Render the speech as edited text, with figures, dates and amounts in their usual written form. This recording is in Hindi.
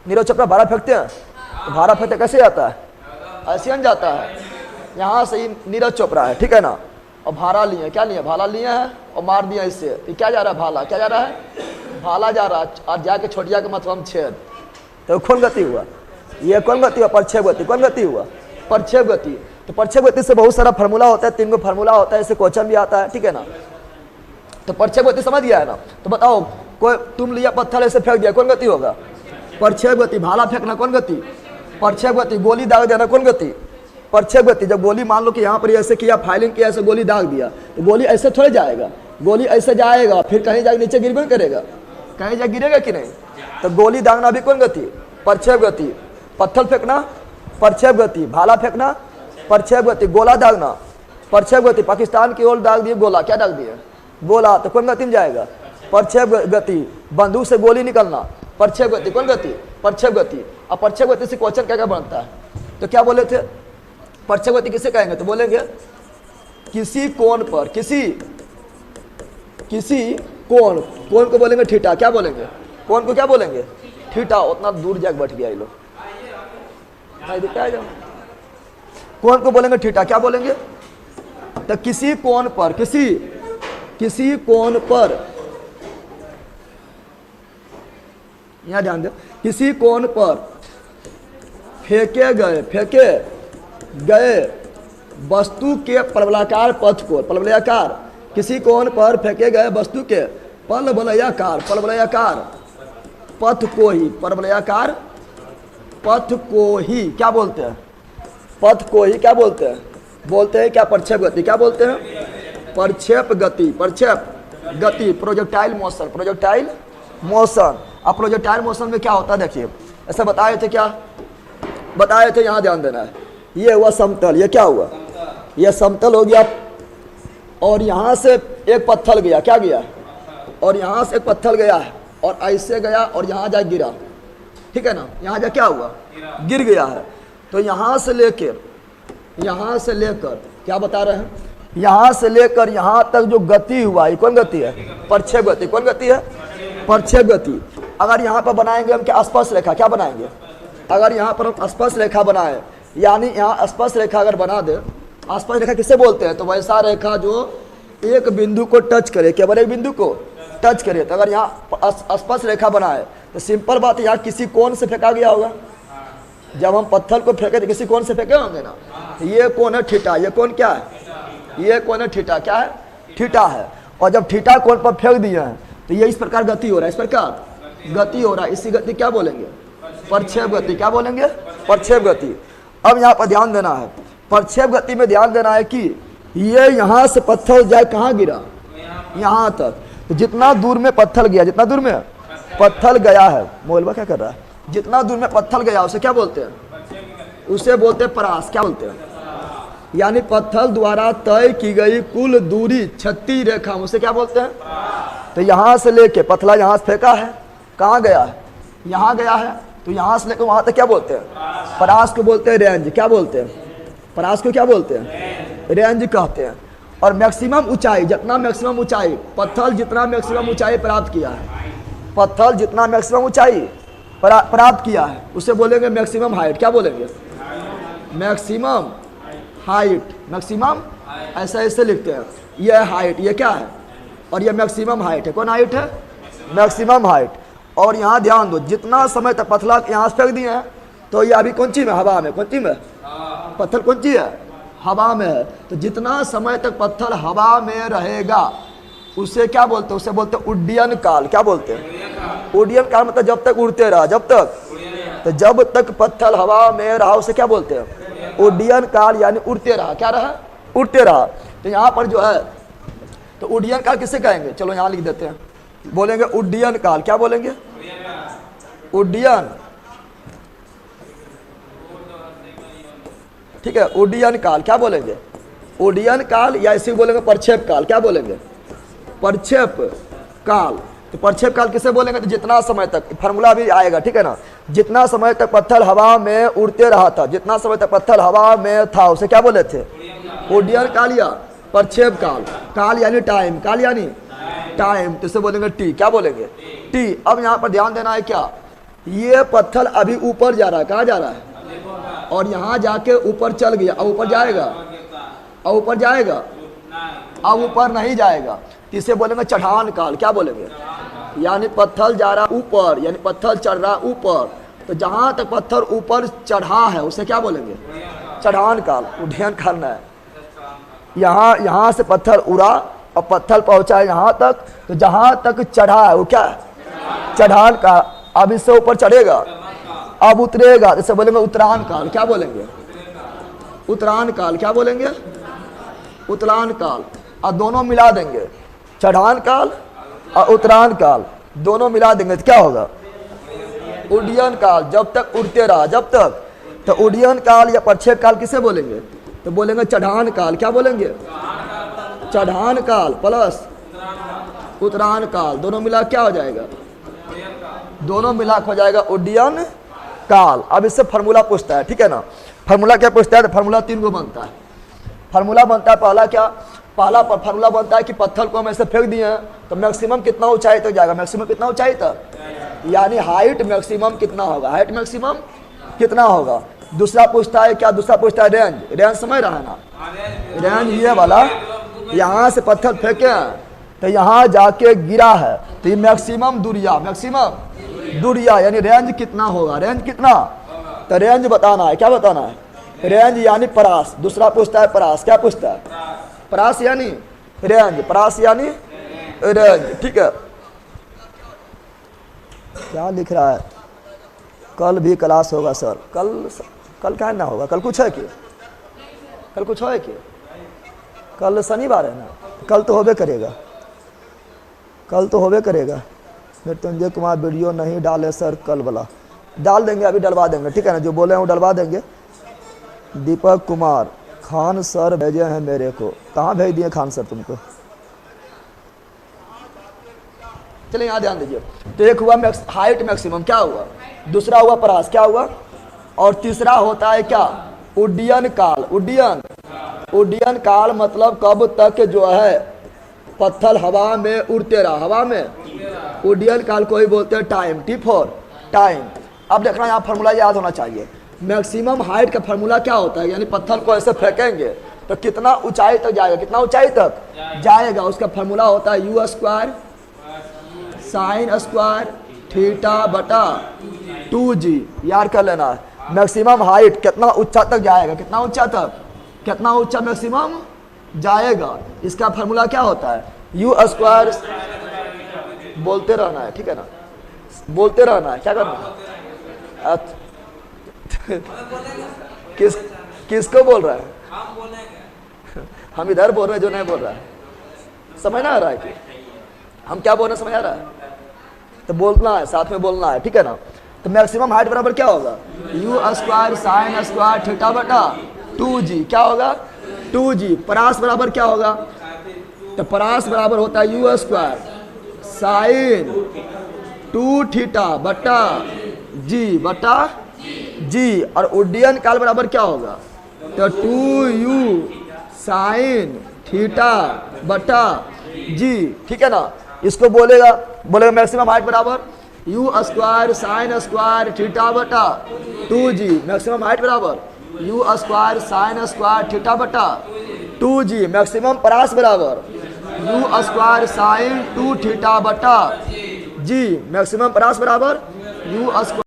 नीरज चोपड़ा भाला फेंकते हैं, तो भाला फेंकते कैसे जाता है? ऐसे ही जाता है। यहाँ से ही नीरज चोपड़ा है, ठीक है ना, और भाला लिए, क्या लिए? भाला लिए हैं और मार दिया इससे, तो क्या जा रहा है? भाला क्या जा रहा है? भाला जा रहा है, और जाके छोटिया के मतलब छेद। तो कौन गति हुआ? ये कौन गति हुआ? परछेप गति। कौन गति हुआ? परछेप गति। तो परछेप गति से बहुत सारा फार्मूला होता है, 3 गो फार्मूला होता है, इससे क्वेश्चन भी आता है, ठीक है ना। तो परछेप गति समझ गया है ना। तो बताओ, कोई तुम लिया पत्थर ऐसे फेंक दिया, कौन गति होगा? परछेप गति। भाला फेंकना कौन गति? परछेप गति। गोली दाग देना कौन गति? परछेप गति। जब गोली मान लो कि यहाँ पर ऐसे किया, फायरिंग किया, ऐसे गोली दाग दिया, तो गोली ऐसे थोड़े जाएगा, गोली ऐसे जाएगा, फिर कहीं जाके नीचे गिर करेगा, कहीं जाके गिरेगा कि नहीं? तो गोली दागना भी कौन गति? परछेप गति। पत्थर फेंकना परछेप गति, भाला फेंकना परछेप गति, गोला दागना परछेप गति। पाकिस्तान की ओर दाग दिए गोला, क्या दाग दिए? गोला, तो कौन गति में जाएगा? परछेप गति। बंदूक से गोली निकलना परछेप गति, कौन गति? परछेप गति। अब परछेप गति से क्वेश्चन क्या क्या बनता है? तो क्या बोले थे? परछेप गति किसे कहेंगे? तो बोलेंगे किसी कोण पर, किसी कोण को बोलेंगे थीटा। क्या बोलेंगे? कोण को क्या बोलेंगे? थीटा। उतना दूर जाके बैठ गया ये लोग, कोण को बोलेंगे थीटा। क्या बोलेंगे? तो किसी कोण पर, किसी कोण पर, यहां ध्यान दो, किसी कोण पर फेंके गए वस्तु के परवलयाकार पथ को, परवलयाकार, किसी कोण पर फेंके गए वस्तु के परवलयाकार पथ को ही, परवलयाकार पथ को ही क्या बोलते हैं? पथ को ही क्या बोलते हैं? बोलते हैं क्या? परछेप गति। क्या बोलते हैं? परछेप गति। परछेप गति, प्रोजेक्टाइल मोशन, प्रोजेक्टाइल मोशन। अब प्रोजेक्टाइल मोशन में क्या होता है? देखिए, ऐसा बताए थे, क्या बताए थे? यहाँ ध्यान देना है। ये हुआ समतल, ये क्या हुआ? ये समतल हो गया, और यहाँ से एक पत्थर गया, क्या गया? और यहाँ से एक पत्थर गया है, और ऐसे गया, और यहाँ जा गिरा, ठीक है ना। यहाँ जा क्या हुआ? गिर गया है। तो यहाँ से लेकर क्या बता रहे हैं? यहाँ से लेकर यहाँ तक जो गति हुआ, ये कौन गति है? परछेप गति। कौन गति है? परछेप गति। अगर यहाँ पर बनाएंगे हम क्या? स्पर्श रेखा। क्या बनाएंगे? अगर यहाँ पर हम स्पर्श रेखा बनाए, यानी यहाँ स्पर्श रेखा अगर बना दे, स्पर्श रेखा किसे बोलते हैं? तो वैसा रेखा जो एक बिंदु को टच करे, केवल एक बिंदु को टच करे। तो अगर यहाँ स्पर्श रेखा बनाए, तो सिंपल बात है, यहाँ किसी कोण से फेंका गया होगा। जब हम पत्थर को फेंके तो किसी कोण से फेंके होंगे ना। ये कोण है थीटा। ये कोण क्या है? ये कोण है थीटा। क्या है? थीटा है। और जब थीटा कोण पर फेंक दिए हैं, तो ये इस प्रकार गति हो रहा है, इस प्रकार गति हो रहा है। इसी गति क्या बोलेंगे? परछेप गति। क्या बोलेंगे? परछेप गति। अब यहाँ पर ध्यान देना है, परछेप गति में ध्यान देना है कि ये यहाँ से पत्थर जाए, कहाँ गिरा? यहाँ तक। तो जितना दूर में पत्थर गया, जितना दूर में पत्थर गया है, मोलबा क्या कर रहा है? जितना दूर में पत्थर गया उसे क्या बोलते हैं? उसे बोलते हैं परास। क्या बोलते हैं? यानी पत्थर द्वारा तय की गई कुल दूरी, क्षैतिज रेखा, उसे क्या बोलते हैं? तो यहाँ से लेके पतला यहाँ से फेंका है, कहाँ गया है? यहाँ गया है। तो यहाँ से लेकर वहाँ तक क्या बोलते हैं? परास को बोलते हैं रेंज। क्या बोलते हैं? परास को क्या बोलते हैं? रेंज कहते हैं। और मैक्सिमम ऊंचाई, जितना मैक्सिमम ऊंचाई, पत्थर जितना मैक्सिमम ऊंचाई प्राप्त किया है, पत्थर जितना मैक्सिमम ऊंचाई प्राप्त किया है, उसे बोलेंगे मैक्सिमम हाइट। क्या बोलेंगे? Maximum height. मैक्सिमम ऐसा ऐसे लिखते हैं, ये हाइट, ये क्या है? और ये मैक्सिमम हाइट है। कौन हाइट है? Maximum height. और यहाँ ध्यान दो, जितना समय तक पतला यहाँ से फेंक दिए हैं, तो ये अभी कौन ची में? हवा में। कौन ची में? पत्थर कौन ची है? हवा में है। तो जितना समय तक पत्थर हवा में रहेगा उसे क्या बोलते हैं? उसे बोलते हैं उड्डयन काल। क्या बोलते हैं? उड्डयन काल मतलब जब तक उड़ते रहा, जब तक, तो जब तक पत्थर हवा में रहा उसे क्या बोलते हैं? उड्डयन काल, यानी उड़ते रहा। क्या रहा? उड़ते रहा। तो यहाँ पर जो है, तो उड्डयन काल किसे कहेंगे? चलो यहाँ लिख देते हैं, बोलेंगे उड्डयन काल। क्या बोलेंगे? उड्डयन, ठीक है, उड्डयन काल। क्या बोलेंगे? उड्डयन काल, या इसी बोलेंगे परछेप काल। क्या बोलेंगे? परछेप काल। तो परछेप काल किसे बोलेंगे? तो जितना समय तक, फार्मूला भी आएगा, ठीक है ना, जितना समय तक पत्थर हवा में उड़ते रहा था, जितना समय तक पत्थर हवा में था, उसे क्या बोले थे? उड्डयन काल या परछेप काल। काल यानी टाइम, काल यानी टाइम, तो इसे बोलेंगे टी। क्या बोलेंगे? टी। अब यहाँ पर ध्यान देना है क्या? ये पत्थर अभी ऊपर जा रहा है, कहाँ जा रहा है? और यहाँ जाके ऊपर चल गया, अब ऊपर जाएगा? अब ऊपर जाएगा? अब ऊपर नहीं जाएगा। इसे बोलेंगे चढ़ान काल। क्या बोलेंगे? यानी पत्थर जा रहा ऊपर, यानी पत्थर चढ़ रहा ऊपर, तो जहाँ तक पत्थर ऊपर चढ़ा है उसे क्या बोलेंगे? चढ़ान काल, उड्डयन करना है। यहाँ से पत्थर उड़ा और पत्थर पहुंचा यहाँ तक, तो जहाँ तक चढ़ा है वो क्या है? चढ़ान काल। अब इससे ऊपर चढ़ेगा, अब उतरेगा, इसे बोलेंगे उत्तरायण काल। क्या बोलेंगे? उत्तरायण काल। क्या बोलेंगे? उत्तरायण काल। और दोनों मिला देंगे, चढ़ान काल और उत्तरायण काल दोनों मिला देंगे तो क्या होगा? उड्डयन काल। जब तक उड़ते रहा, जब तक, तो उड्डयन काल या प्रक्षेप काल किसे बोलेंगे? तो बोलेंगे चढ़ान काल। क्या बोलेंगे? चढ़ान काल प्लस उत्तरायण काल, दोनों मिला क्या हो जाएगा? दोनों मिला हो जाएगा उड्डयन काल। अब इससे फार्मूला पूछता है, ठीक है ना? फार्मूला क्या पूछता है? तो फार्मूला 3 गो बनता है। फार्मूला बनता है पहला क्या? पहला फार्मूला बनता है कि पत्थर को हम ऐसे फेंक दिए हैं तो मैक्सिमम कितना ऊंचाई तक जाएगा? मैक्सिमम कितना ऊंचाई तक? यानी हाइट मैक्सिमम कितना होगा? हाइट मैक्सिमम कितना होगा? दूसरा पूछता है क्या? दूसरा पूछता है रेंज। रेंज समझ रहा है ना? रेंज ये वाला, यहाँ से पत्थर फेंके तो यहाँ जाके गिरा है तो ये मैक्सिमम दूरिया, मैक्सिमम दूरिया यानी रेंज कितना होगा? रेंज कितना? तो रेंज बताना है। क्या बताना है? रेंज यानी परास। दूसरा पूछता है परास। क्या पूछता है? परास यानी रेंज, परास यानी रेंज, ठीक है? क्या लिख रहा है? कल भी क्लास होगा सर। कल क्या ना होगा? कल कुछ है कि? कल कुछ है कि? कल शनिवार है ना? कल तो होबे करेगा, कल तो होबे करेगा। मृत्युंजय कुमार वीडियो नहीं डाले सर, कल वाला डाल देंगे, अभी डलवा देंगे, ठीक है ना? जो बोले हैं वो डलवा देंगे। दीपक कुमार खान सर भेजे हैं मेरे को। कहाँ भेज दिए खान सर तुमको? चलिए यहाँ ध्यान दीजिए। तो एक हुआ हाइट मैक्सिमम, क्या हुआ? दूसरा हुआ परास, क्या हुआ? और तीसरा होता है क्या? उड्डयन काल। उड्डयन काल मतलब कब तक जो है पत्थर हवा में उड़ते रहा, हवा में। उड्डयन काल को ही बोलते हैं टाइम, टी फॉर टाइम। अब देखना यहाँ फार्मूला याद होना चाहिए। मैक्सिमम हाइट का फार्मूला क्या होता है? यानी पत्थर को ऐसे फेंकेंगे तो कितना ऊंचाई तक जाएगा? कितना ऊंचाई तक जाएगा? उसका फार्मूला होता है u square sine square theta बटा 2g। याद कर लेना है। मैक्सिमम हाइट कितना ऊंचा तक जाएगा? कितना ऊंचा तक? कितना ऊंचा मैक्सिमम जाएगा? इसका फार्मूला क्या होता है? u square. बोलते रहना है, ठीक है ना? बोलते रहना है। क्या करना है? किसको बोल रहा है? हम इधर बोल रहे हैं, जो नहीं बोल रहा है। समझ ना आ रहा है कि हम क्या बोल रहे हैं? समझ आ रहा है? तो बोलना है, साथ में बोलना है, ठीक है ना? तो मैक्सिमम हाइट बराबर क्या होगा? u square sine square theta बटा 2g। क्या होगा? 2g। परास बराबर क्या होगा? तो परास बराबर होता है u स्क्वायर साइन 2 थीटा बटा g बटा g। और उड्डयन काल बराबर क्या होगा? तो 2u साइन थीटा बटा g, ठीक है ना? इसको बोलेगा मैक्सिमम हाइट बराबर u square sine square theta बटा 2g। मैक्सिमम हाइट बराबर u square sine square theta बटा 2g। मैक्सिमम परास बराबर u स्क्वायर साइन 2 थीटा बटा g। मैक्सिमम परास बराबर u स्क्वायर